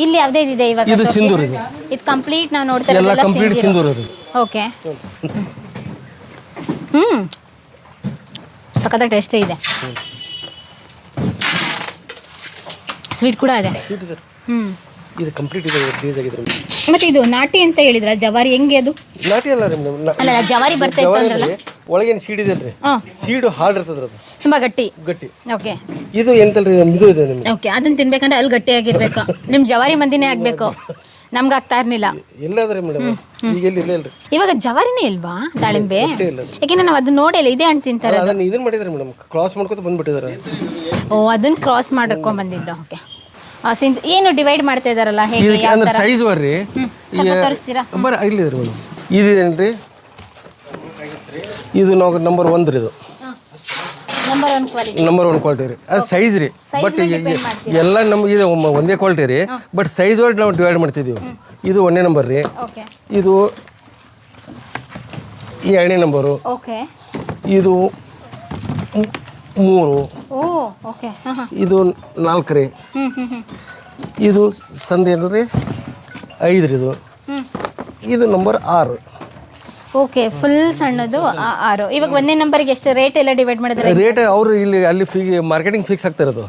ಇಲ್ಲಿ ಯಾವ್ದೇ ಇದೆ ಇವಾಗ ಇದು ಸಿಂಧೂರ್ ಇದೆ. ಇದು ಕಂಪ್ಲೀಟ್ ನಾವು ನೋಡ್ತಾ ಎಲ್ಲ ಇರೋದೆಲ್ಲ ಕಂಪ್ಲೀಟ್ ಸಿಂಧೂರ್ ಅದು. ಓಕೆ ಸಖತ್ತ ಟೇಸ್ಟೇ ಇದೆ. ಸ್ವೀಟ್ ಕೂಡ ಇದೆ. ಇದು ಕಂಪ್ಲೀಟ್ ಇದೆ, ಬೇಸ್ ಆಗಿದೆ. ಮತ್ತೆ ಇದು ನಾಟಿ ಅಂತ ಹೇಳಿದ್ರ ಜವಾರಿ, ಹೆಂಗೆ ಅದು? ನಾಟಿ ಅಲ್ಲ ರೀ ಮೇಡಮ್, ಅಲ್ಲ ಜವಾರಿ ಬರ್ತಾ ಇತ್ತು ಅಂದ್ರಲ್ಲ. ಒಳಗೇನು ಸೀಡ್ ಇದೆ ರೀ, ಸೀಡು ಹಾರ್ಡ್ ಇರ್ತದೆ, ಅದು ತುಂಬಾ ಗಟ್ಟಿ. ಓಕೆ. ಇದು ಎಂತಲ್ರಿ ಇದು ಇದೆ ನಿಮ್ಗೆ. ಓಕೆ, ಅದನ್ನ ತಿನ್ಬೇಕಂದ್ರೆ ಅಲ್ಲಿ ಗಟ್ಟಿಯಾಗಿರ್ಬೇಕು. ನಿಮ್ ಜವಾರಿ ಮಂದಿನೇ ಆಗ್ಬೇಕು, ನಮ್ಗೆ ಆಗ್ತಾ ಇರ್ಲಿಲ್ಲ. ಎಲ್ಲಾದ್ರೆ ಮೇಡಮ್ ಈಗ ಎಲ್ಲಿ ಇಲ್ಲ ಇಲ್ರಿ. ಇವಾಗ ಜವಾರಿನೇ ಇಲ್ವಾ ದಾಳಿಂಬೆ? ಯಾಕೆಂದ್ರೆ ನಾವು ಅದನ್ನ ನೋಡಿಲ್ಲ, ಇದೇ ಹಣ್ಣು ತಿಂತಾರೆ. ಅದನ್ನ ಇದನ್ನ ಮಾಡಿದ್ರೆ ಮೇಡಮ್, ಕ್ರಾಸ್ ಮಾಡ್ಕೊತ ಬಂದ್ಬಿಟ್ಟಿದ್ದಾರೆ. ಓ, ಅದನ್ನ ಕ್ರಾಸ್ ಮಾಡ್ಕೊಂಡ್ ಬಂದಿದ್ದ. ಓಕೆ, ಏನು ಡಿವೈಡ್ ಮಾಡ್ತಾ ಇದಾರಲ್ಲ, ಹೇಗೆ ಅಂದ್ರೆ ಸೈಜ್ ಬರ್ರಿ ತೋರಿಸ್ತೀರಾ? ಬರ್ರಿ ಇಲ್ಲಿ ರೀ ಮೇಡಮ್. ಇದೇನ್ರಿ, ಇದು ನಾವು ನಂಬರ್ 1 ರೀ, ಇದು ನಂಬರ್ 1 ಕ್ವಾಲಿಟಿ ರೀ. ಅದು ಸೈಜ್ ರೀ, ಬಟ್ ಎಲ್ಲ ನಮ್ಗೆ ಇದು ಒಂದೇ ಕ್ವಾಲಿಟಿ ರೀ, ಬಟ್ ಸೈಜ್ ಒಳಗೆ ನಾವು ಡಿವೈಡ್ ಮಾಡ್ತಿದ್ದೀವಿ. ಇದು 1ನೇ ನಂಬರ್ ರೀ, ಇದು ಈ 2ನೇ ನಂಬರು, ಇದು 3, ಇದು 4 ರೀ, ಇದು ಸಂದೆ ಏನ್ರಿ 5 ರೀ, ಇದು ನಂಬರ್ 6. ಓಕೆ, ಫುಲ್ ಸಣ್ಣದು 6. ಇವಾಗ 1ನೇ ನಂಬರ್ಗೆ ಎಷ್ಟು ರೇಟ್ ಎಲ್ಲ ಡಿವೈಡ್ ಮಾಡಿದ್ರೆ? ರೇಟ್ ಅವರು ಇಲ್ಲಿ ಅಲ್ಲಿ ಮಾರ್ಕೆಟಿಂಗ್ ಫಿಕ್ಸ್ ಆಗ್ತಾ ಇರೋದು.